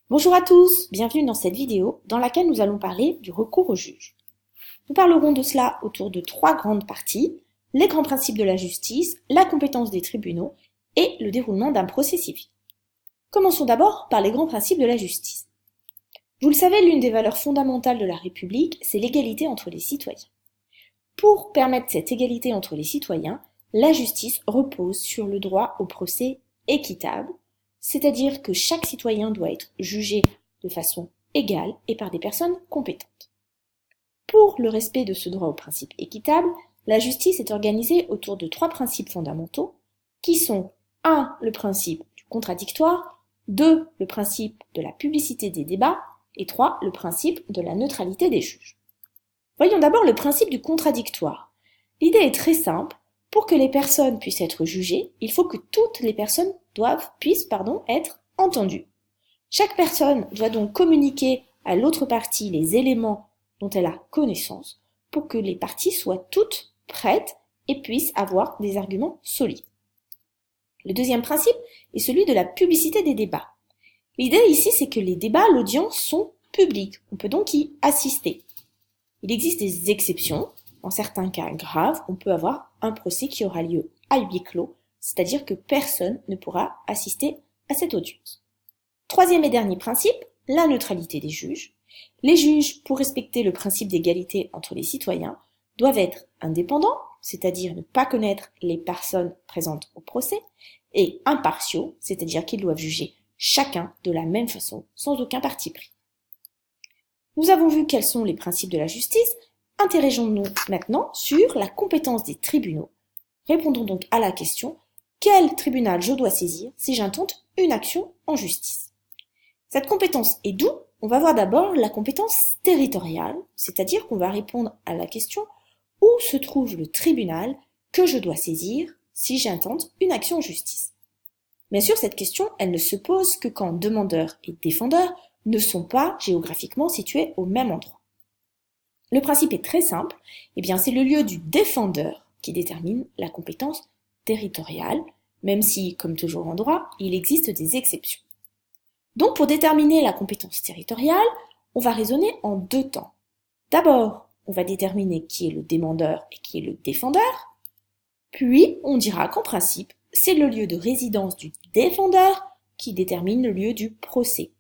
Bonjour à tous, bienvenue dans cette vidéo dans laquelle nous allons parler du recours au juge. Nous parlerons de cela autour de trois grandes parties, les grands principes de la justice, la compétence des tribunaux et le déroulement d'un procès civil. Commençons d'abord par les grands principes de la justice. Vous le savez, l'une des valeurs fondamentales de la République, c'est l'égalité entre les citoyens. Pour permettre cette égalité entre les citoyens, la justice repose sur le droit au procès équitable, c'est-à-dire que chaque citoyen doit être jugé de façon égale et par des personnes compétentes. Pour le respect de ce droit au principe équitable, la justice est organisée autour de trois principes fondamentaux qui sont 1. Le principe du contradictoire, 2. Le principe de la publicité des débats et 3. Le principe de la neutralité des juges. Voyons d'abord le principe du contradictoire. L'idée est très simple. Pour que les personnes puissent être jugées, il faut que toutes les personnes puissent être entendues. Chaque personne doit donc communiquer à l'autre partie les éléments dont elle a connaissance pour que les parties soient toutes prêtes et puissent avoir des arguments solides. Le deuxième principe est celui de la publicité des débats. L'idée ici, c'est que les débats, l'audience, sont publics. On peut donc y assister. Il existe des exceptions. Dans certains cas graves, on peut avoir un procès qui aura lieu à huis clos, c'est-à-dire que personne ne pourra assister à cette audience. Troisième et dernier principe, la neutralité des juges. Les juges, pour respecter le principe d'égalité entre les citoyens, doivent être indépendants, c'est-à-dire ne pas connaître les personnes présentes au procès, et impartiaux, c'est-à-dire qu'ils doivent juger chacun de la même façon, sans aucun parti pris. Nous avons vu quels sont les principes de la justice. Intéressons-nous maintenant sur la compétence des tribunaux. Répondons donc à la question « Quel tribunal je dois saisir si j'intente une action en justice ?» Cette compétence est d'où? On va voir d'abord la compétence territoriale, c'est-à-dire qu'on va répondre à la question « Où se trouve le tribunal que je dois saisir si j'intente une action en justice ?» Bien sûr, cette question, elle ne se pose que quand demandeur et défendeur ne sont pas géographiquement situés au même endroit. Le principe est très simple, c'est le lieu du défendeur qui détermine la compétence territoriale, même si, comme toujours en droit, il existe des exceptions. Donc, pour déterminer la compétence territoriale, on va raisonner en deux temps. D'abord, on va déterminer qui est le demandeur et qui est le défendeur, puis on dira qu'en principe, c'est le lieu de résidence du défendeur qui détermine le lieu du procès.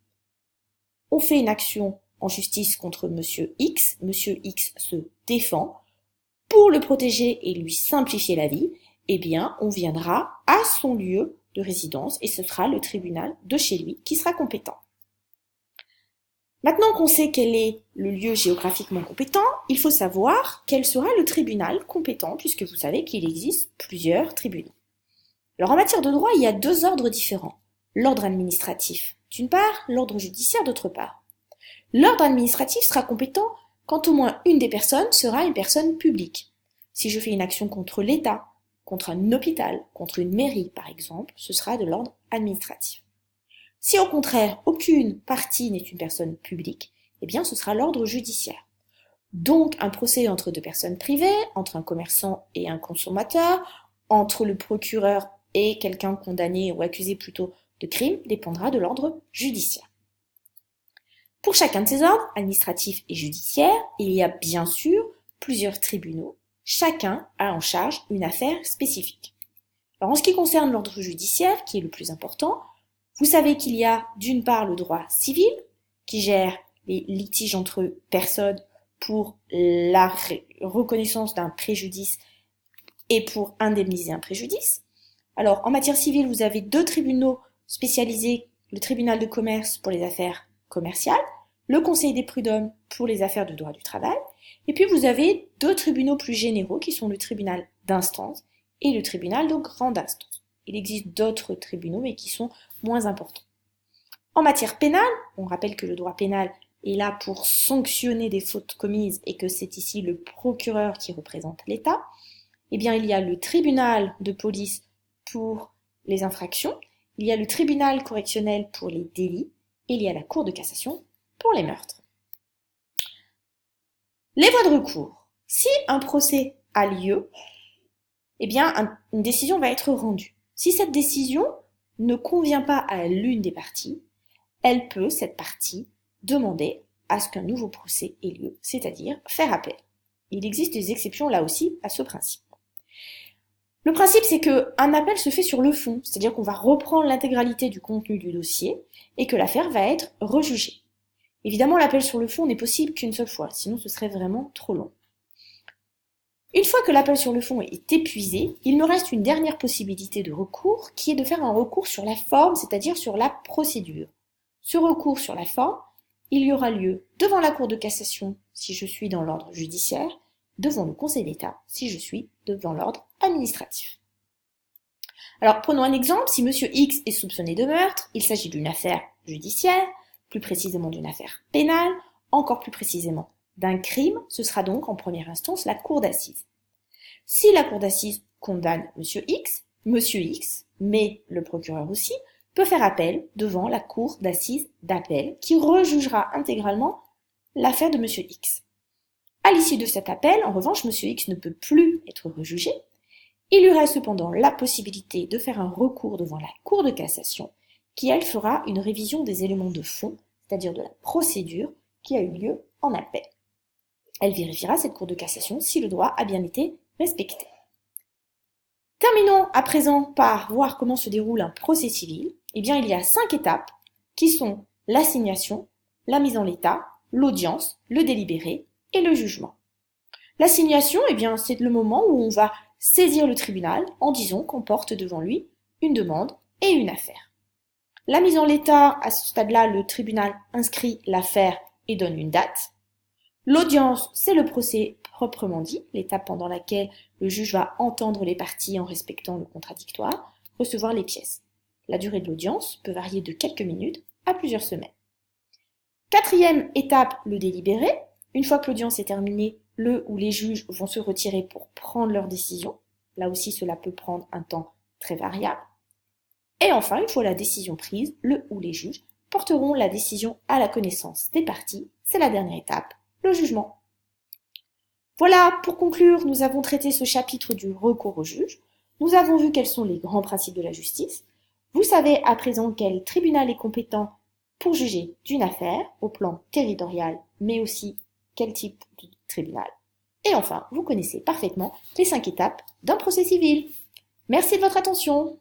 On fait une action en justice contre Monsieur X se défend. Pour le protéger et lui simplifier la vie, on viendra à son lieu de résidence et ce sera le tribunal de chez lui qui sera compétent. Maintenant qu'on sait quel est le lieu géographiquement compétent, il faut savoir quel sera le tribunal compétent puisque vous savez qu'il existe plusieurs tribunaux. Alors en matière de droit, il y a deux ordres différents. L'ordre administratif d'une part, l'ordre judiciaire d'autre part. L'ordre administratif sera compétent quand au moins une des personnes sera une personne publique. Si je fais une action contre l'État, contre un hôpital, contre une mairie par exemple, ce sera de l'ordre administratif. Si au contraire aucune partie n'est une personne publique, ce sera l'ordre judiciaire. Donc un procès entre deux personnes privées, entre un commerçant et un consommateur, entre le procureur et quelqu'un condamné ou accusé plutôt de crime, dépendra de l'ordre judiciaire. Pour chacun de ces ordres, administratifs et judiciaires, il y a bien sûr plusieurs tribunaux. Chacun a en charge une affaire spécifique. Alors en ce qui concerne l'ordre judiciaire, qui est le plus important, vous savez qu'il y a d'une part le droit civil, qui gère les litiges entre personnes pour la reconnaissance d'un préjudice et pour indemniser un préjudice. Alors en matière civile, vous avez deux tribunaux spécialisés, le tribunal de commerce pour les affaires commerciales, le conseil des prud'hommes pour les affaires de droit du travail, et puis vous avez deux tribunaux plus généraux qui sont le tribunal d'instance et le tribunal de grande instance. Il existe d'autres tribunaux mais qui sont moins importants. En matière pénale, on rappelle que le droit pénal est là pour sanctionner des fautes commises et que c'est ici le procureur qui représente l'État. Il y a le tribunal de police pour les infractions, il y a le tribunal correctionnel pour les délits et il y a la Cour de cassation pour les meurtres. Les voies de recours. Si un procès a lieu, une décision va être rendue. Si cette décision ne convient pas à l'une des parties, elle peut, cette partie, demander à ce qu'un nouveau procès ait lieu, c'est-à-dire faire appel. Il existe des exceptions là aussi à ce principe. Le principe, c'est qu'un appel se fait sur le fond, c'est-à-dire qu'on va reprendre l'intégralité du contenu du dossier et que l'affaire va être rejugée. Évidemment, l'appel sur le fond n'est possible qu'une seule fois, sinon ce serait vraiment trop long. Une fois que l'appel sur le fond est épuisé, il me reste une dernière possibilité de recours qui est de faire un recours sur la forme, c'est-à-dire sur la procédure. Ce recours sur la forme, il y aura lieu devant la Cour de cassation si je suis dans l'ordre judiciaire, devant le Conseil d'État si je suis devant l'ordre administratif. Alors prenons un exemple, si monsieur X est soupçonné de meurtre, il s'agit d'une affaire judiciaire, plus précisément d'une affaire pénale, encore plus précisément d'un crime, ce sera donc en première instance la Cour d'assises. Si la Cour d'assises condamne monsieur X, mais le procureur aussi, peut faire appel devant la Cour d'assises d'appel qui rejugera intégralement l'affaire de monsieur X. À l'issue de cet appel, en revanche, monsieur X ne peut plus être rejugé. Il y aura cependant la possibilité de faire un recours devant la Cour de cassation qui, elle, fera une révision des éléments de fond, c'est-à-dire de la procédure qui a eu lieu en appel. Elle vérifiera, cette Cour de cassation, si le droit a bien été respecté. Terminons à présent par voir comment se déroule un procès civil. Eh bien, il y a 5 étapes qui sont l'assignation, la mise en l'état, l'audience, le délibéré et le jugement. L'assignation, eh bien, c'est le moment où on va saisir le tribunal en disant qu'on porte devant lui une demande et une affaire. La mise en l'état, à ce stade-là, le tribunal inscrit l'affaire et donne une date. L'audience, c'est le procès proprement dit, l'étape pendant laquelle le juge va entendre les parties en respectant le contradictoire, recevoir les pièces. La durée de l'audience peut varier de quelques minutes à plusieurs semaines. 4e étape, le délibéré. Une fois que l'audience est terminée, le ou les juges vont se retirer pour prendre leur décision. Là aussi, cela peut prendre un temps très variable. Et enfin, une fois la décision prise, le ou les juges porteront la décision à la connaissance des parties. C'est la dernière étape, le jugement. Voilà, pour conclure, nous avons traité ce chapitre du recours au juge. Nous avons vu quels sont les grands principes de la justice. Vous savez à présent quel tribunal est compétent pour juger d'une affaire au plan territorial, mais aussi quel type de tribunal. Et enfin, vous connaissez parfaitement les 5 étapes d'un procès civil. Merci de votre attention.